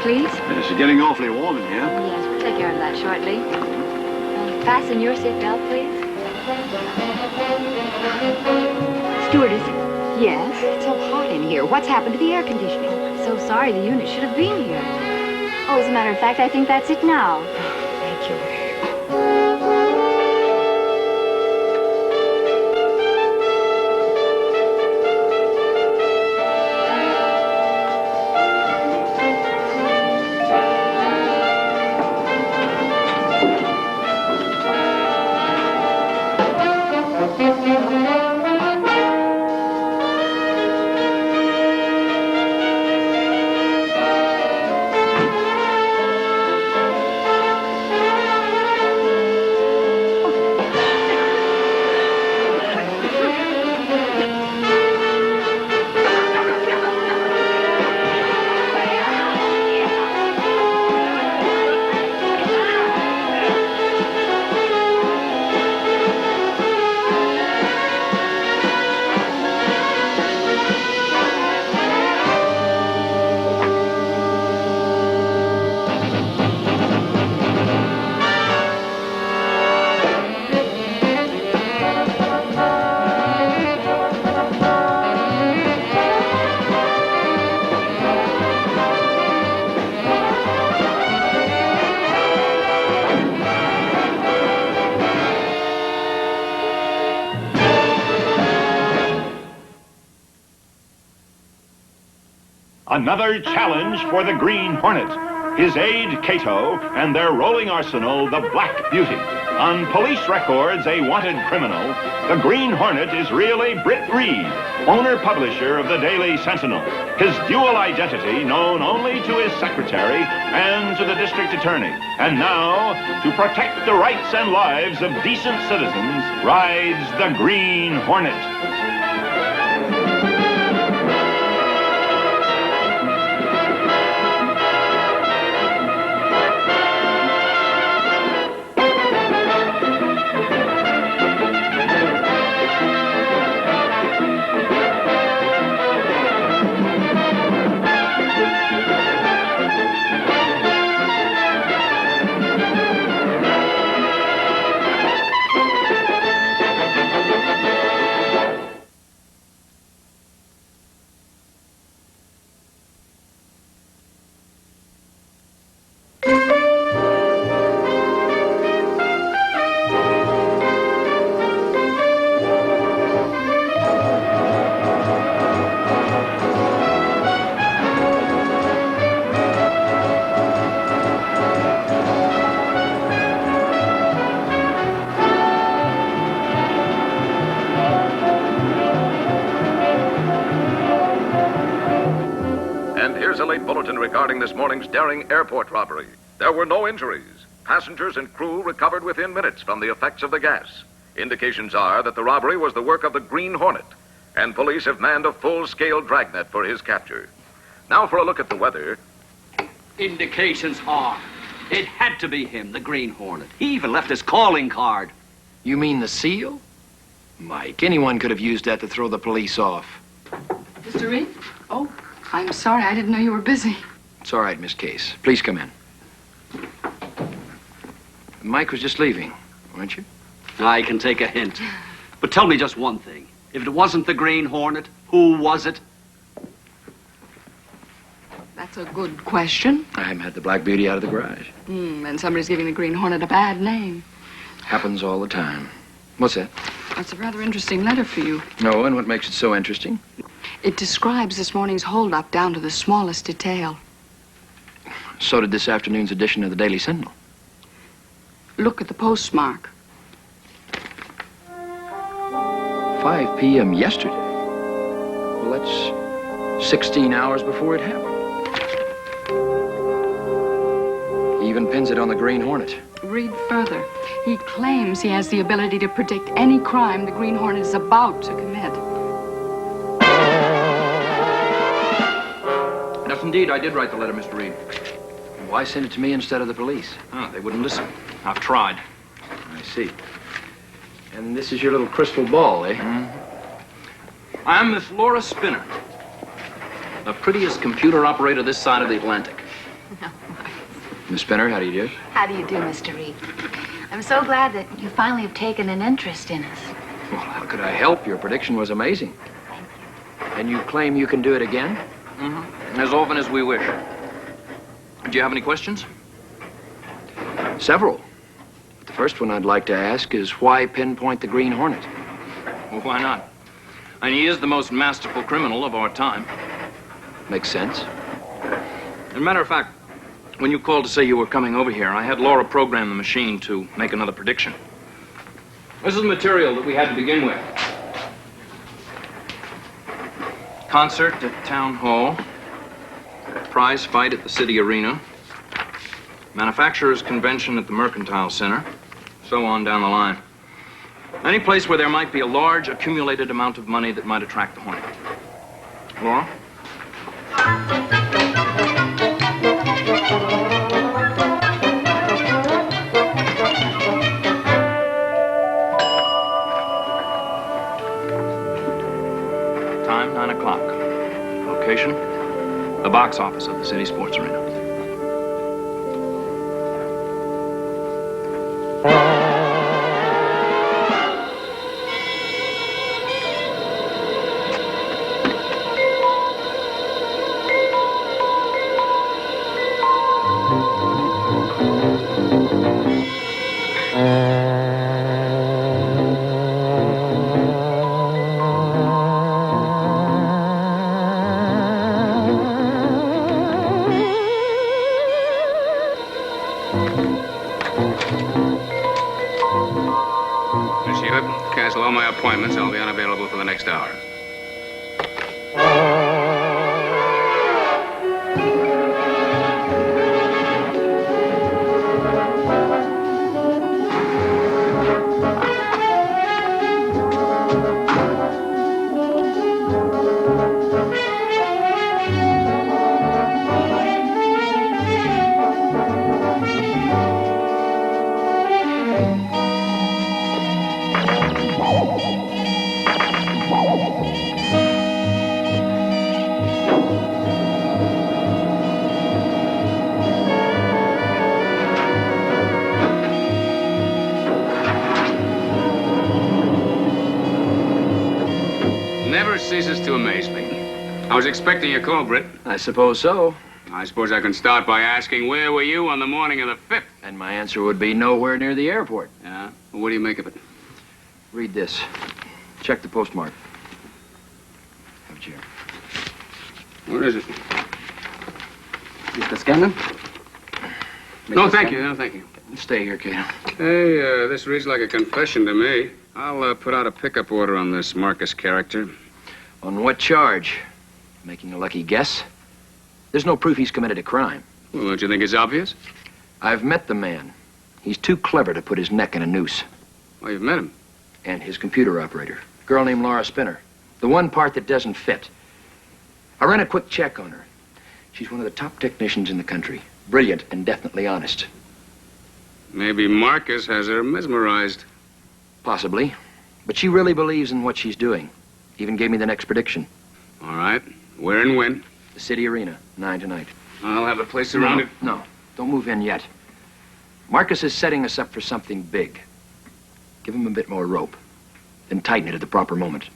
please? It's getting awfully warm in here. Yes, we'll take care of that shortly. Fasten your seatbelt, please. Stewardess. Yes? It's so hot in here. What's happened to the air conditioning? Oh, I'm so sorry. The unit should have been here. Oh, as a matter of fact, I think that's it now. Thank you. Another challenge for the Green Hornet, his aide Cato, and their rolling arsenal, the Black Beauty. On police records, a wanted criminal, the Green Hornet is really Britt Reed, owner-publisher of the Daily Sentinel. His dual identity known only to his secretary and to the district attorney. And now, to protect the rights and lives of decent citizens, rides the Green Hornet. Regarding this morning's daring airport robbery. There were no injuries. Passengers and crew recovered within minutes from the effects of the gas. Indications are that the robbery was the work of the Green Hornet, and police have manned a full-scale dragnet for his capture. Now for a look at the weather. Indications are it had to be him, the Green Hornet. He even left his calling card. You mean the seal? Mike, anyone could have used that to throw the police off. Mr. Reed? Oh, I'm sorry. I didn't know you were busy. It's all right, Miss Case. Please come in. Mike was just leaving, weren't you? I can take a hint. But tell me just one thing. If it wasn't the Green Hornet, who was it? That's a good question. I haven't had the Black Beauty out of the garage. And somebody's giving the Green Hornet a bad name. Happens all the time. What's that? That's a rather interesting letter for you. No, and what makes it so interesting? It describes this morning's holdup down to the smallest detail. So did this afternoon's edition of the Daily Sentinel. Look at the postmark. 5 p.m. yesterday. Well, that's 16 hours before it happened. He even pins it on the Green Hornet. Read further. He claims he has the ability to predict any crime the Green Hornet is about to commit. Yes, indeed, I did write the letter, Mr. Reed. Why send it to me instead of the police? They wouldn't listen. I've tried. I see. And this is your little crystal ball, eh? Mm-hmm. I'm Miss Laura Spinner, the prettiest computer operator this side of the Atlantic. Miss Spinner, how do you do? How do you do, Mr. Reed? I'm so glad that you finally have taken an interest in us. Well, how could I help? Your prediction was amazing. Thank you. And you claim you can do it again? Mm-hmm. As often as we wish. Do you have any questions? Several. But the first one I'd like to ask is why pinpoint the Green Hornet? Well, why not? And he is the most masterful criminal of our time. Makes sense. As a matter of fact, when you called to say you were coming over here, I had Laura program the machine to make another prediction. This is the material that we had to begin with. Concert at Town Hall. Prize fight at the City Arena. Manufacturers' convention at the Mercantile Center. So on down the line. Any place where there might be a large accumulated amount of money that might attract the Hornet. Laura? Time, 9 o'clock. Location, the box office of the City Sports Arena. Monsieur, cancel all my appointments. I'll be unavailable for the next hour. Never ceases to amaze me. I was expecting your call, Britt. I suppose so. I suppose I can start by asking, where were you on the morning of the 5th? And my answer would be nowhere near the airport. Yeah? Well, what do you make of it? Read this. Check the postmark. Have a chair. Where is it? Mr. Scanlon? No, thank you. No, thank you. Stay here, Cato. Hey, this reads like a confession to me. I'll put out a pickup order on this Marcus character. On what charge? Making a lucky guess? There's no proof he's committed a crime. Well, don't you think it's obvious? I've met the man. He's too clever to put his neck in a noose. Well, you've met him. And his computer operator, a girl named Laura Spinner. The one part that doesn't fit. I ran a quick check on her. She's one of the top technicians in the country. Brilliant and definitely honest. Maybe Marcus has her mesmerized. Possibly. But she really believes in what she's doing. Even gave me the next prediction. All right. Where and when? The City Arena, 9 tonight. I'll have the place surrounded. No, don't move in yet. Marcus is setting us up for something big. Give him a bit more rope. Then tighten it at the proper moment.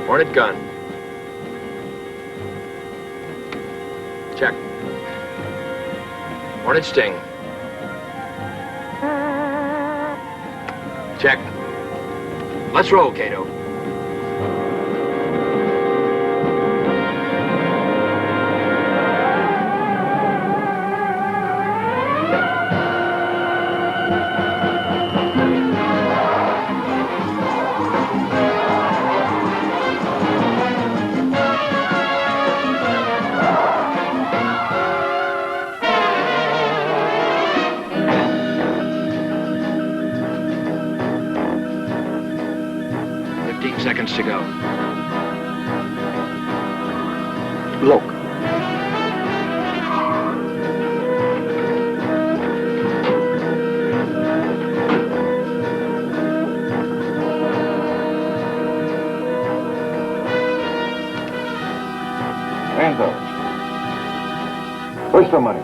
Hornet gun. Check. Hornet sting. Check. Let's roll, Cato. minutes to go. Look. Hands up. Where's the money?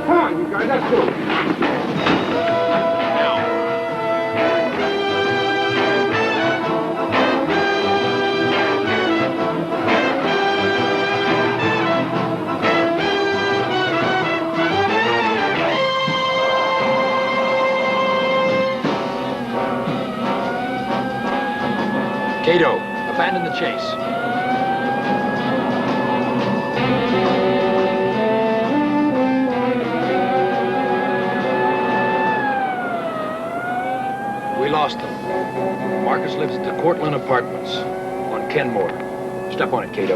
Come on, you guys, let's go. Cato, abandon the chase. We lost them. Marcus lives at the Cortland Apartments on Kenmore. Step on it, Cato.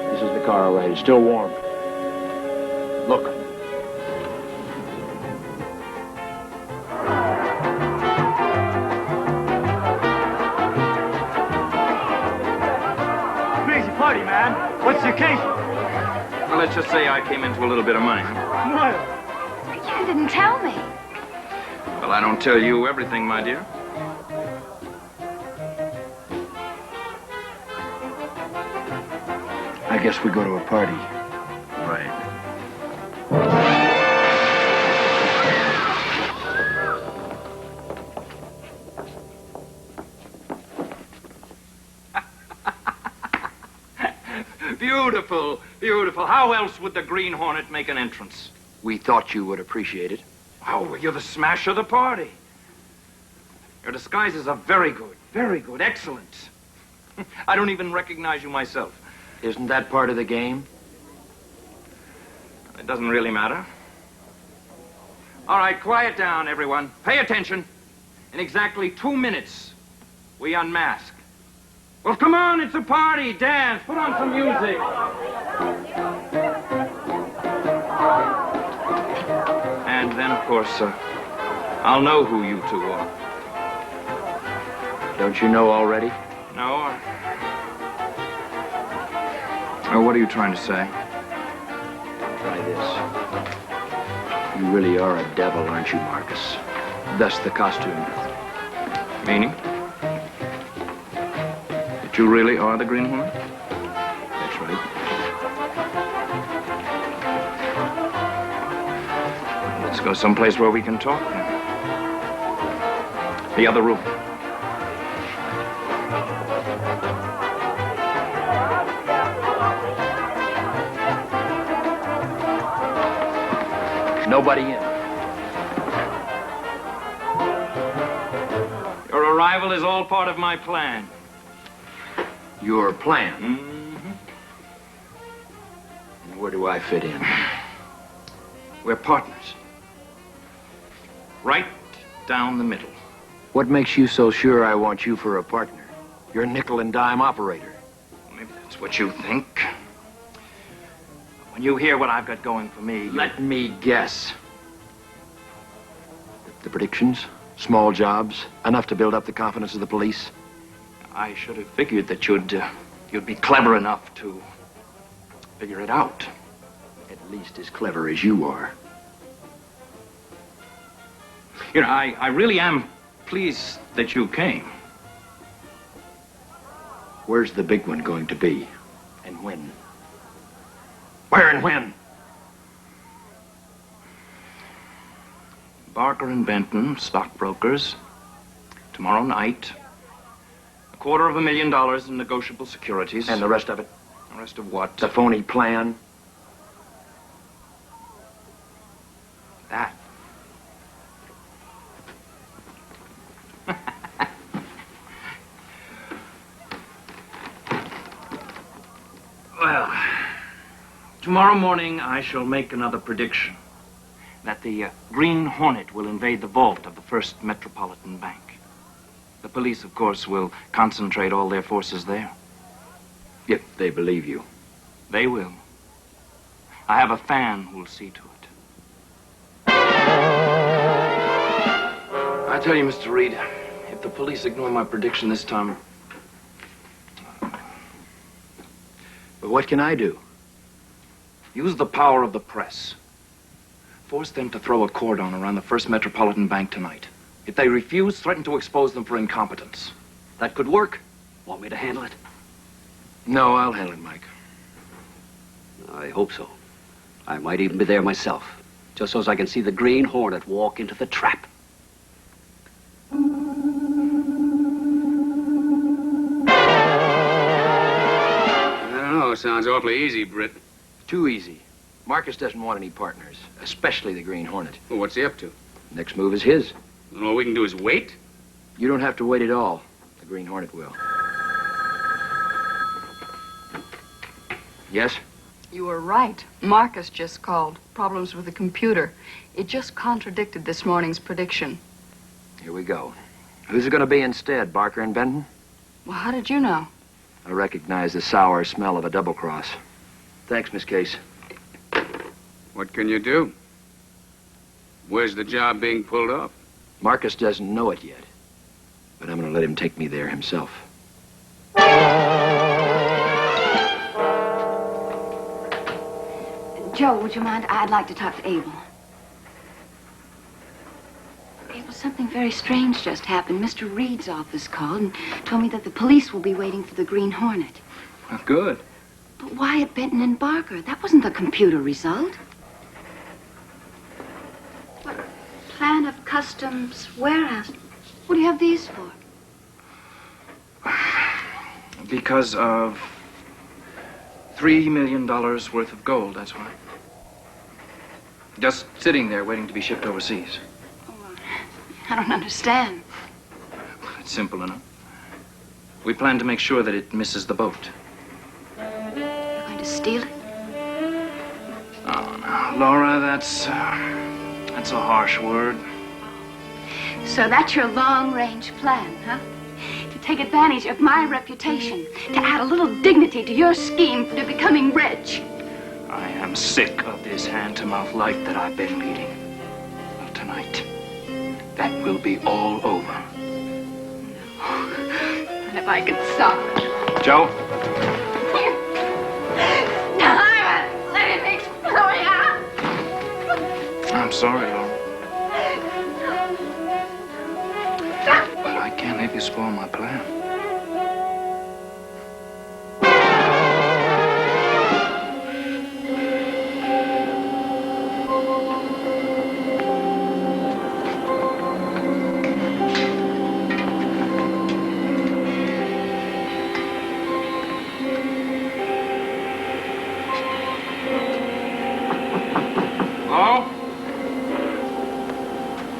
This is the car, all right. It's still warm. Look. Crazy party, man. What's the occasion? Well, let's just say I came into a little bit of money. What? You didn't tell me. Well, I don't tell you everything, my dear. I guess we go to a party. Right. Beautiful, beautiful. How else would the Green Hornet make an entrance? We thought you would appreciate it. Oh, well, you're the smash of the party. Your disguises are very good, excellent. I don't even recognize you myself. Isn't that part of the game? It doesn't really matter. All right, quiet down, everyone. Pay attention. In exactly 2 minutes, we unmask. Well, come on, it's a party. Dance. Put on some music. And then, of course, I'll know who you two are. Don't you know already? No? Oh, what are you trying to say? Try this. You really are a devil, aren't you, Marcus? Thus the costume. Meaning? That you really are the Green Hornet? That's right. Let's go someplace where we can talk. The other room. Nobody in. Your arrival is all part of my plan. Your plan? Mm-hmm. And where do I fit in? We're partners. Right down the middle. What makes you so sure I want you for a partner? You're a nickel and dime operator. Maybe that's what you think. When you hear what I've got going for me, Let me guess. The predictions? Small jobs? Enough to build up the confidence of the police? I should have figured that you'd be clever enough to figure it out. At least as clever as you are. You know, I really am pleased that you came. Where's the big one going to be? And when? Where and when? Barker and Benton, stockbrokers, Tomorrow night, $250,000 in negotiable securities. And the rest of it? The rest of what? The phony plan? That. Well, tomorrow morning I shall make another prediction. That the Green Hornet will invade the vault of the First Metropolitan Bank. The police, of course, will concentrate all their forces there. If they believe you. They will. I have a fan who'll see to it. I tell you, Mr. Reed, if the police ignore my prediction this time... But what can I do? Use the power of the press. Force them to throw a cordon around the First Metropolitan Bank tonight. If they refuse, threaten to expose them for incompetence. That could work. Want me to handle it? No, I'll handle it, Mike. I hope so. I might even be there myself, just so as I can see the Green Hornet walk into the trap. I don't know. Sounds awfully easy, Britt. Too easy. Marcus doesn't want any partners, especially the Green Hornet. Well, what's he up to? Next move is his. And all we can do is wait? You don't have to wait at all. The Green Hornet will. Yes? You were right. Marcus just called. Problems with the computer. It just contradicted this morning's prediction. Here we go. Who's it going to be instead, Barker and Benton? Well, how did you know? I recognize the sour smell of a double cross. Thanks, Miss Case. What can you do? Where's the job being pulled off? Marcus doesn't know it yet, but I'm going to let him take me there himself. Joe, would you mind? I'd like to talk to Abel. Abel, something very strange just happened. Mr. Reed's office called and told me that the police will be waiting for the Green Hornet. Well, good. But Wyatt, Benton, and Barker, that wasn't the computer result. What? Plan of Customs Warehouse. What do you have these for? Because of $3 million worth of gold, that's why. Just sitting there waiting to be shipped overseas. I don't understand. It's simple enough. We plan to make sure that it misses the boat. You're going to steal it? Oh, now, Laura, that's a harsh word. So that's your long-range plan, huh? To take advantage of my reputation, to add a little dignity to your scheme for becoming rich. I am sick of this hand-to-mouth life that I've been leading. Well, tonight, that will be all over. And if I could stop it. Joe? No, let it explode out. I'm sorry, Laura. But I can't let you spoil my plan. Hello?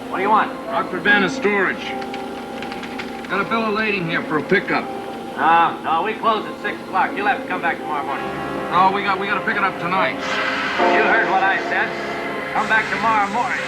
What do you want? Dr. Banner's storage. Got a bill of lading here for a pickup. No, we close at 6 o'clock. You'll have to come back tomorrow morning. No, we got to pick it up tonight. You heard what I said. Come back tomorrow morning.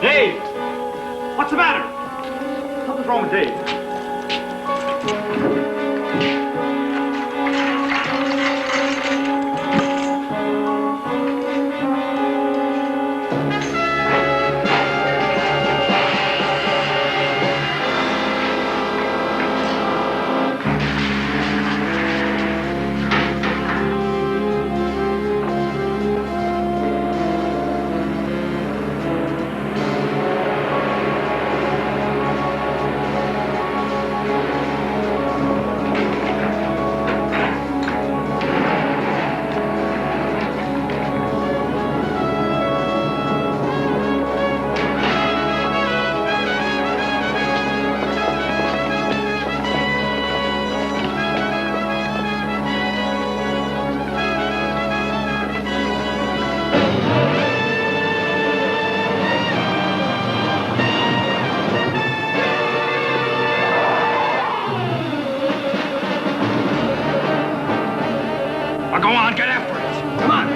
Dave! What's the matter? Something's wrong with Dave. Go on, get after it. Come on.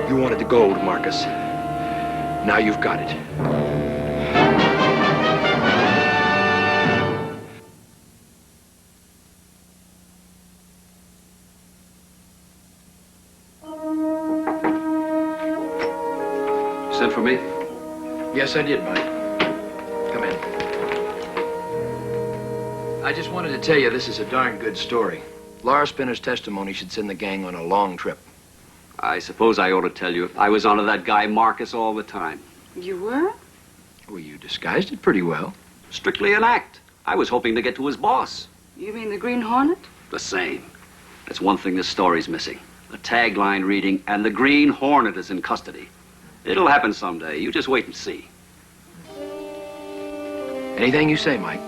You wanted the gold, Marcus. Now you've got it. Sent for me? Yes, I did, Mike. Come in. I just wanted to tell you this is a darn good story. Laura Spinner's testimony should send the gang on a long trip. I suppose I ought to tell you. I was onto that guy Marcus all the time. You were? Well, you disguised it pretty well. Strictly an act. I was hoping to get to his boss. You mean the Green Hornet? The same. That's one thing this story's missing. The tagline reading, "And the Green Hornet is in custody." It'll happen someday. You just wait and see. Anything you say, Mike.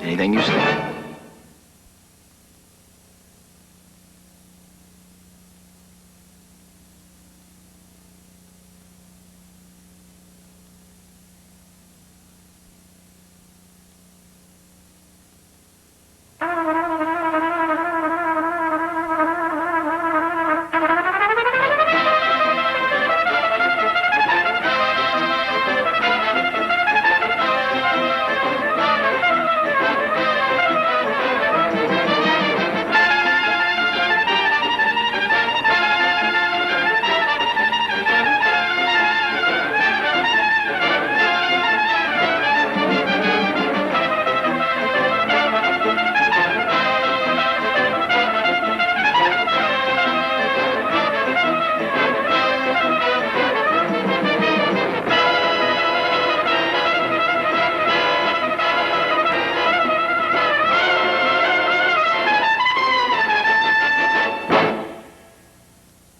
Anything you say.